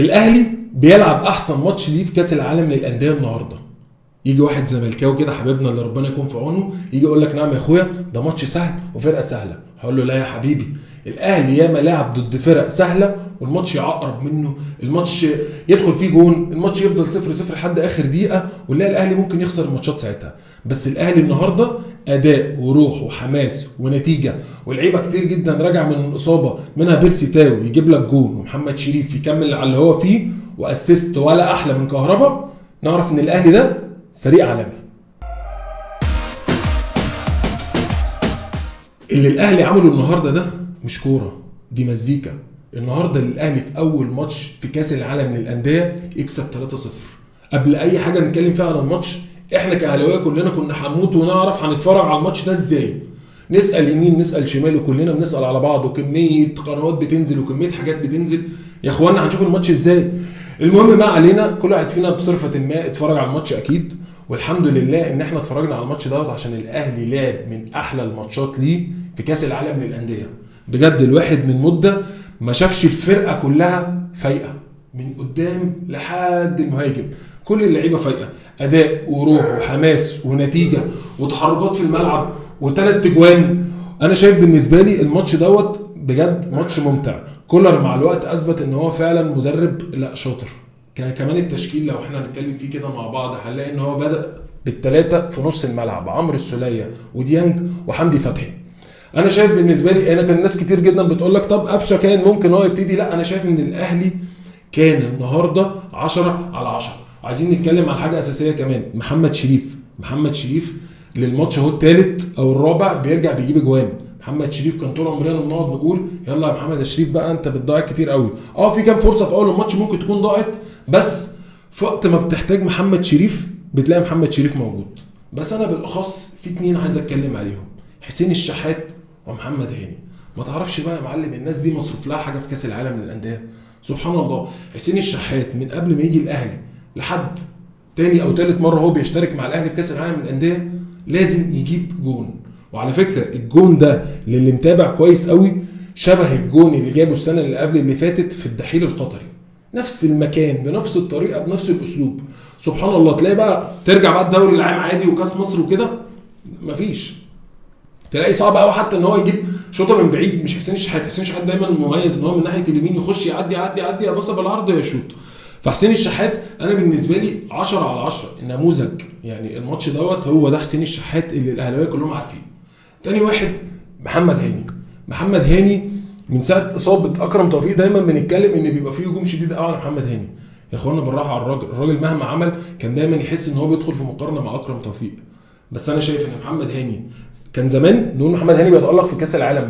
الاهلي بيلعب احسن ماتش ليه في كاس العالم للانديه النهارده. يجي واحد زملكاوي كده حبيبنا اللي ربنا يكون في عونه يجي يقول لك نعم يا اخويا ده ماتش سهل وفرقه سهله. هقول له لا يا حبيبي، الاهلي ياما لعب ضد فرق سهله والماتش يعقرب منه، الماتش يدخل فيه جون، الماتش يفضل 0-0 لحد اخر دقيقه ونلاقي الاهلي ممكن يخسر الماتشات ساعتها. بس الاهلي النهارده اداء وروح وحماس ونتيجه واللعيبه كتير جدا راجع من الاصابه، منها بيرسي تاو يجيب لك جون ومحمد شريف يكمل على اللي هو فيه واسيست ولا احلى من كهربا. نعرف ان الاهلي ده فريق عالمي. اللي الاهلي عمله النهارده ده مش كوره، دي مزيكا. النهارده الاهلي في اول ماتش في كاس العالم للانديه يكسب 3-0. قبل اي حاجه نتكلم فيها عن الماتش، احنا كاهلاويه كلنا كنا هنموت ونعرف هنتفرج على الماتش ده ازاي. نسال يمين نسال شمال وكلنا بنسال على بعض وكميه قنوات بتنزل وكميه حاجات بتنزل. يا اخوانا هنشوف الماتش ازاي؟ المهم ما علينا، كل واحد فينا بصرفه ما اتفرج على الماتش اكيد، والحمد لله ان احنا اتفرجنا على الماتش دوت عشان الاهلي لعب من احلى الماتشات ليه في كاس العالم للانديه. بجد الواحد من مده ما شافش الفرقه كلها فايقه من قدام لحد المهاجم، كل اللعيبه فايقه، اداء وروح وحماس ونتيجه وتحركات في الملعب وثلاث اجوان. انا شايف بالنسبه لي الماتش دوت بجد ماتش ممتع. كولر مع الوقت اثبت ان هو فعلا مدرب لا شاطر. كمان التشكيل لو احنا هنتكلم فيه كده مع بعض هنلاقي ان هو بدا بالثلاثه في نص الملعب، عمرو السوليه وديانج وحمدي فتحي. انا شايف بالنسبه لي، انا كان ناس كتير جدا بتقول لك طب قفشه كان ممكن هو يبتدي، لا انا شايف ان الاهلي كان النهارده 10/10. عايزين نتكلم عن حاجه اساسيه كمان، محمد شريف للماتش اهو الثالث او الرابع بيرجع بيجيب اجوان. محمد شريف كان طول عمرنا بنقعد نقول يلا يا محمد شريف بقى انت بتضيع كتير قوي. في كام فرصه في اول الماتش ممكن تكون ضاعت، بس في وقت ما بتحتاج محمد شريف بتلاقي محمد شريف موجود. بس انا بالاخص في اتنين عايز اتكلم عليهم، حسين الشحات ومحمد هاني. ما تعرفش بقى يا معلم الناس دي مصروف لها حاجه في كاس العالم للانديه؟ سبحان الله. حسين الشحات من قبل ما يجي الاهلي لحد تاني او تالت مره هو بيشترك مع الاهلي في كاس العالم للانديه لازم يجيب جون. وعلى فكره الجون ده اللي متابع كويس قوي شبه الجون اللي جابه السنه اللي قبل اللي فاتت في الدحيل القطري، نفس المكان بنفس الطريقه بنفس الاسلوب. سبحان الله. تلاقي بقى ترجع بقى الدوري العام عادي وكاس مصر وكده مفيش، تلاقي صعب قوي حتى ان هو يجيب شوطه من بعيد. مش حسين الشحات دايما مميز ان هو من ناحيه اليمين يخش يعدي يا بص بالعرض يا شوط. فحسين الشحات انا بالنسبه لي 10/10 النموذج. يعني الماتش دوت هو ده حسين الشحات اللي الاهلاويه كلهم عارفين. تاني واحد محمد هاني من ساعه اصابه اكرم توفيق دايما بنتكلم ان بيبقى فيه هجوم شديد قوي على محمد هاني. يا اخوانا بالراحه على الراجل مهما عمل كان دايما يحس ان هو بيدخل في مقارنه مع اكرم توفيق. بس انا شايف ان محمد هاني كان زمان نقول محمد هاني بيتألق في كاس العالم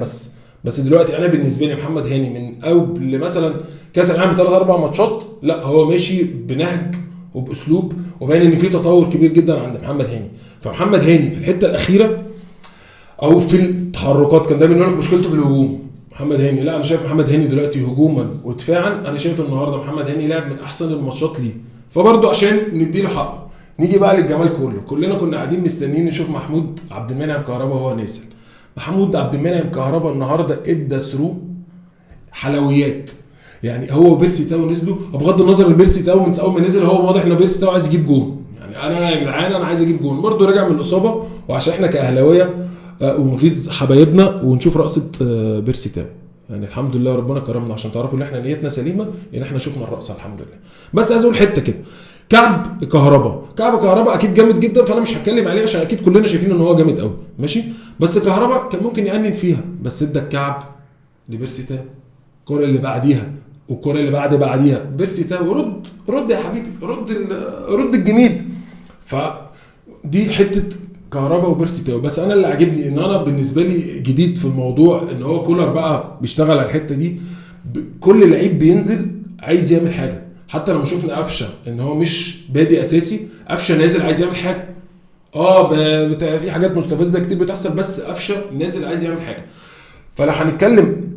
بس دلوقتي انا بالنسبه لي محمد هاني من قبل مثلا كاس العالم 3-4 ماتشات لا هو ماشي بنهج وباسلوب وباين ان في تطور كبير جدا عند محمد هاني. فمحمد هاني في الحته الاخيره او في التحركات كان دايما يقول لك مشكلته في الهجوم. محمد هاني لا انا شايف محمد هاني دلوقتي هجوما ودفاعا انا شايف النهارده محمد هاني لعب من احسن الماتشات ليه. فبرضه عشان نديله حقه نيجي بقى للجمال كلنا كنا قاعدين مستنيين نشوف محمود عبد المنعم كهربا وهو نازل. محمود عبد المنعم كهربا النهارده ادى ثرو حلويات. يعني هو وبيرسي تاو نزلوا، بغض النظر ان بيرسي تاو من اول ما نزل هو واضح ان بيرسي تاو عايز يجيب جون. يعني انا يا جدعان انا عايز اجيب جون، برضه رجع من الاصابه وعشان احنا كاهلاويه ونغيظ حبايبنا ونشوف رقصه بيرسي تاو. يعني الحمد لله ربنا كرمنا عشان تعرفوا ان احنا نيتنا سليمه ان احنا شفنا الرقصه الحمد لله. بس عايز اقول حته كده، كعب كهربا اكيد جامد جدا فانا مش هتكلم عليه عشان اكيد كلنا شايفين ان هو جامد قوي ماشي. بس كهربا كان ممكن يأنن فيها بس ادى الكعب لبيرسي تاو. الكره اللي بعديها والكره اللي بعديها بيرسي تاو رد يا حبيبي رد الجميل. فدي حته كهربا وبيرسي تاو. بس انا اللي عاجبني ان انا بالنسبه لي جديد في الموضوع ان هو كولر بقى بيشتغل على الحته دي. كل لعيب بينزل عايز يعمل حاجه، حتى لما شفنا قفشه ان هو مش بادي اساسي، قفشه نازل عايز يعمل حاجه. في حاجات مستفزه كتير بتحصل بس قفشه نازل عايز يعمل حاجه. فلو هنتكلم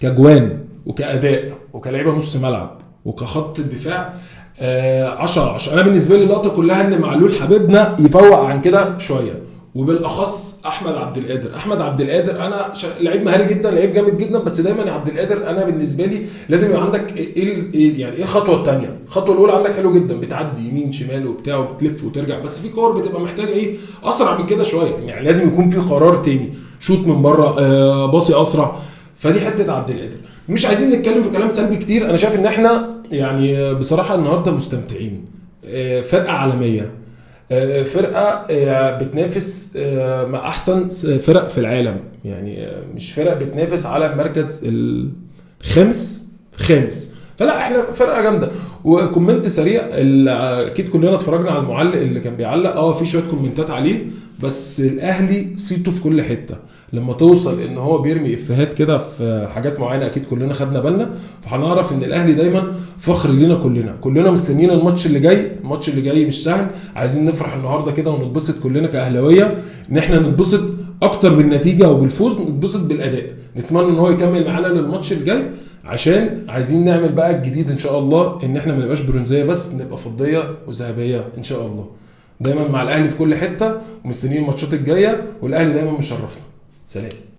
كجوان وكاداء وكلعيبه نص ملعب وكخط الدفاع 10/10. انا بالنسبه لي اللقطه كلها ان معلول حبيبنا يفوق عن كده شويه وبالاخص احمد عبد القادر. احمد عبد القادر انا لعيب مهاري جدا، لعيب جامد جدا، بس دايما يا عبد القادر انا بالنسبه لي لازم يبقى عندك يعني ايه الخطوه الثانيه. الخطوه الاولى عندك حلو جدا، بتعدي يمين شمال وبتاع وبتلف وترجع، بس في كور بتبقى محتاجه ايه اسرع من كده شويه، يعني لازم يكون في قرار تاني، شوت من بره، باصي اسرع. فدي حته عبد القادر. مش عايزين نتكلم في كلام سلبي كتير، انا شايف ان احنا يعني بصراحه النهارده مستمتعين. فرقه عالميه، فرقه بتنافس مع احسن فرق في العالم، يعني مش فرق بتنافس على المركز الخامس. فلا احنا فرقه جامده. وكومنت سريع، اكيد كلنا اتفرجنا على المعلق اللي كان بيعلق، في شويه كومنتات عليه، بس الاهلي صيته في كل حته. لما توصل ان هو بيرمي افيهات كده في حاجات معينه اكيد كلنا خدنا بالنا، فهنعرف ان الاهلي دايما فخر لينا. كلنا مستنيين الماتش اللي جاي. الماتش اللي جاي مش سهل، عايزين نفرح النهارده كده ونتبسط كلنا كاهلاويه، ان احنا نتبسط اكتر بالنتيجه وبالفوز، نتبسط بالاداء. نتمنى ان هو يكمل معانا للماتش الجاي، عشان عايزين نعمل بقى الجديد ان شاء الله، ان احنا ما نبقاش برونزيه بس، نبقى فضيه وذهبيه ان شاء الله. دايما مع الاهلي في كل حته، ومستنيين الماتشات الجايه، والاهلي دايما مشرفنا. سلام.